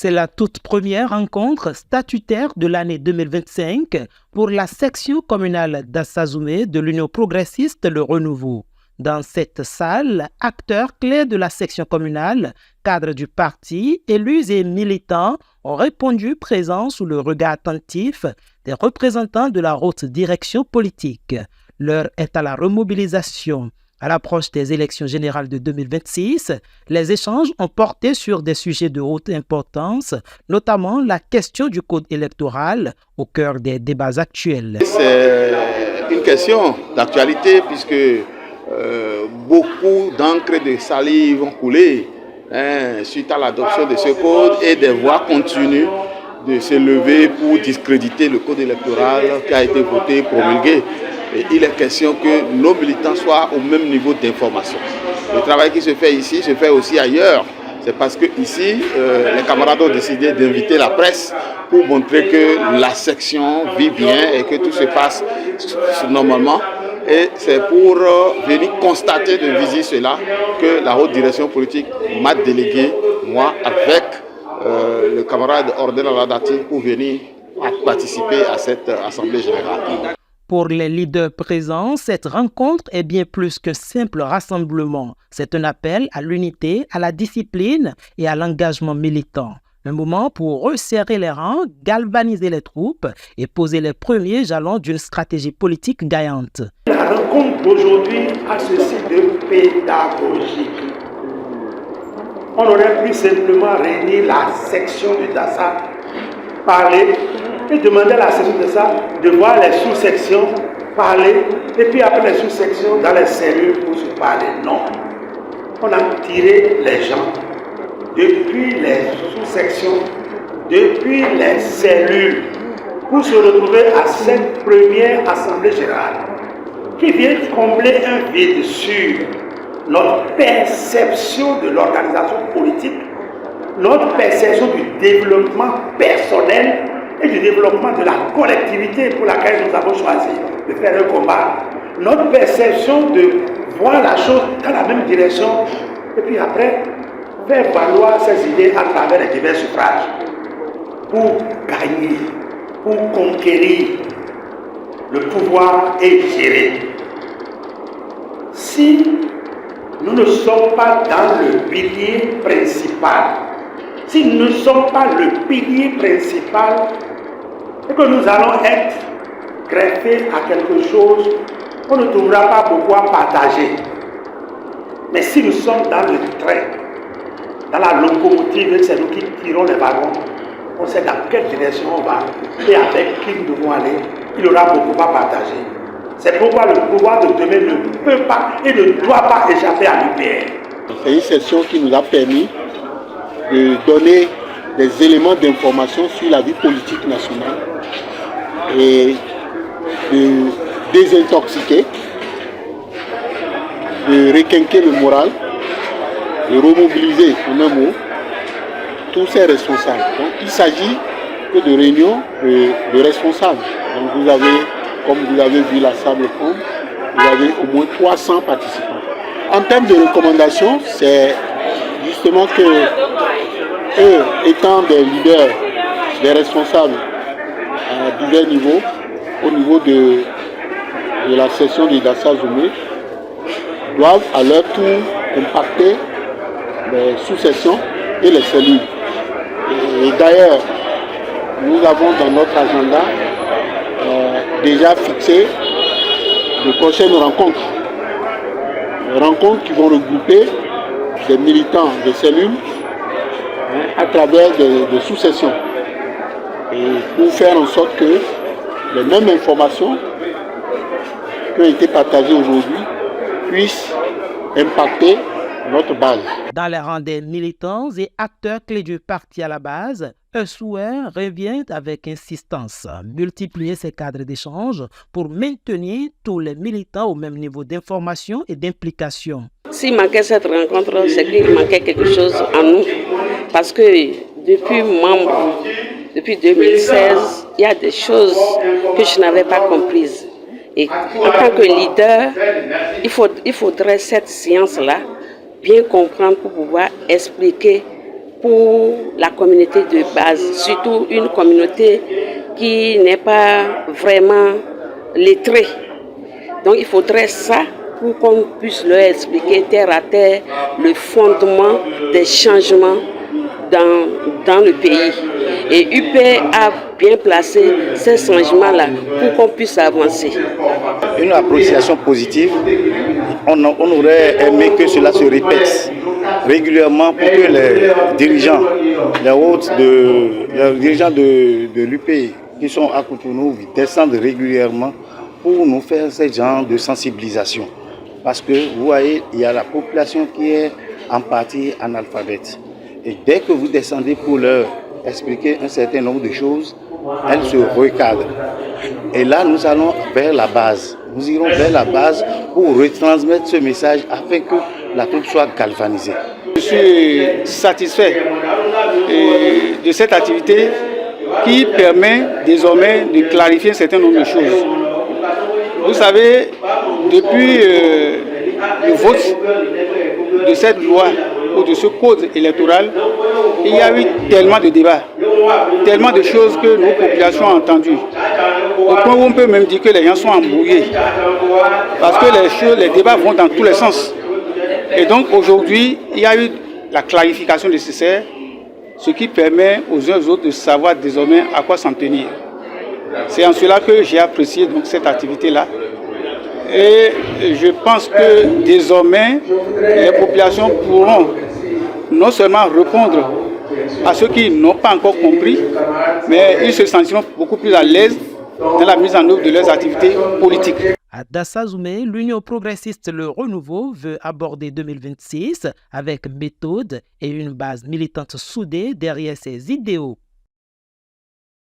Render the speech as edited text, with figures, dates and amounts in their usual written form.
C'est la toute première rencontre statutaire de l'année 2025 pour la section communale d'Assazoumé de l'Union progressiste Le Renouveau. Dans cette salle, acteurs clés de la section communale, cadres du parti, élus et militants ont répondu présents sous le regard attentif des représentants de la haute direction politique. L'heure est à la remobilisation. À l'approche des élections générales de 2026, les échanges ont porté sur des sujets de haute importance, notamment la question du code électoral au cœur des débats actuels. C'est une question d'actualité puisque beaucoup d'encre et de salive ont coulé suite à l'adoption de ce code et des voix continuent de se lever pour discréditer le code électoral qui a été voté et promulgué. Et il est question que nos militants soient au même niveau d'information. Le travail qui se fait ici se fait aussi ailleurs. C'est parce que ici, les camarades ont décidé d'inviter la presse pour montrer que la section vit bien et que tout se passe normalement. Et c'est pour venir constater de visu cela que la haute direction politique m'a délégué, moi, avec le camarade Ordel Aladati, pour venir participer à cette assemblée générale. Pour les leaders présents, cette rencontre est bien plus qu'un simple rassemblement. C'est un appel à l'unité, à la discipline et à l'engagement militant. Un moment pour resserrer les rangs, galvaniser les troupes et poser les premiers jalons d'une stratégie politique gagnante. La rencontre d'aujourd'hui a ceci de pédagogique. On aurait pu simplement réunir la section de Dassa, parler et demander à la section de Dassa de voir les sous-sections, parler et puis après les sous-sections dans les cellules pour se parler. Non. On a tiré les gens depuis les sous-sections, depuis les cellules, pour se retrouver à cette première assemblée générale qui vient combler un vide sur notre perception de l'organisation politique, notre perception du développement personnel et du développement de la collectivité pour laquelle nous avons choisi de faire un combat, notre perception de voir la chose dans la même direction et puis après faire valoir ces idées à travers les divers suffrages pour gagner, pour conquérir le pouvoir et gérer. Si nous ne sommes pas dans le pilier principal, si nous ne sommes pas le pilier principal, et que nous allons être greffés à quelque chose, on ne trouvera pas beaucoup à partager. Mais si nous sommes dans le train, dans la locomotive, c'est nous qui tirons les wagons, on sait dans quelle direction on va et avec qui nous devons aller, il y aura beaucoup à partager. C'est pourquoi le pouvoir de demain ne peut pas et ne doit pas échapper à l'UPR. C'est une session qui nous a permis de donner des éléments d'information sur la vie politique nationale et de désintoxiquer, de requinquer le moral, de remobiliser en un mot tous ces responsables. Donc il s'agit que de réunions de responsables. Donc vous avez, comme vous avez vu la sable ronde, vous avez au moins 300 participants. En termes de recommandations, c'est justement que eux, étant des leaders, des responsables à divers niveaux, au niveau de la session de Assazoumé, doivent à leur tour impacter les sous-sections et les cellules. Et d'ailleurs, nous avons dans notre agenda déjà fixé de prochaines rencontres. Rencontres qui vont regrouper des militants des cellules à travers des sous-sections. Et pour faire en sorte que les mêmes informations qui ont été partagées aujourd'hui puissent impacter notre base. Dans les rangs des militants et acteurs clés du parti à la base, un souhait revient avec insistance, multiplier ces cadres d'échange pour maintenir tous les militants au même niveau d'information et d'implication. S'il manquait cette rencontre, c'est qu'il manquait quelque chose à nous. Parce que depuis 2016, il y a des choses que je n'avais pas comprises. Et en tant que leader, il faudrait cette science-là bien comprendre pour pouvoir expliquer pour la communauté de base, surtout une communauté qui n'est pas vraiment lettrée. Donc il faudrait ça pour qu'on puisse leur expliquer terre à terre le fondement des changements dans le pays. Et UP a bien placé ces changements-là pour qu'on puisse avancer. Une appréciation positive, on aurait aimé que cela se répète régulièrement pour que les dirigeants, les dirigeants de l'UP qui sont à Cotonou descendent régulièrement pour nous faire ce genre de sensibilisation. Parce que vous voyez, il y a la population qui est en partie analphabète. Et dès que vous descendez pour leur expliquer un certain nombre de choses, elles se recadrent. Et là, nous allons vers la base. Nous irons vers la base pour retransmettre ce message afin que la troupe soit galvanisée. Je suis satisfait de cette activité qui permet désormais de clarifier un certain nombre de choses. Vous savez, depuis le vote de cette loi ou de ce code électoral, il y a eu tellement de débats, tellement de choses que nos populations ont entendues. Au point où on peut même dire que les gens sont embrouillés. Parce que les débats vont dans tous les sens. Et donc aujourd'hui, il y a eu la clarification nécessaire, ce qui permet aux uns et aux autres de savoir désormais à quoi s'en tenir. C'est en cela que j'ai apprécié donc, cette activité-là. Et je pense que désormais, les populations pourront non seulement répondre à ceux qui n'ont pas encore compris, mais ils se sentiront beaucoup plus à l'aise dans la mise en œuvre de leurs activités politiques. À Dassazoumé, l'Union progressiste Le Renouveau veut aborder 2026 avec méthode et une base militante soudée derrière ses idéaux.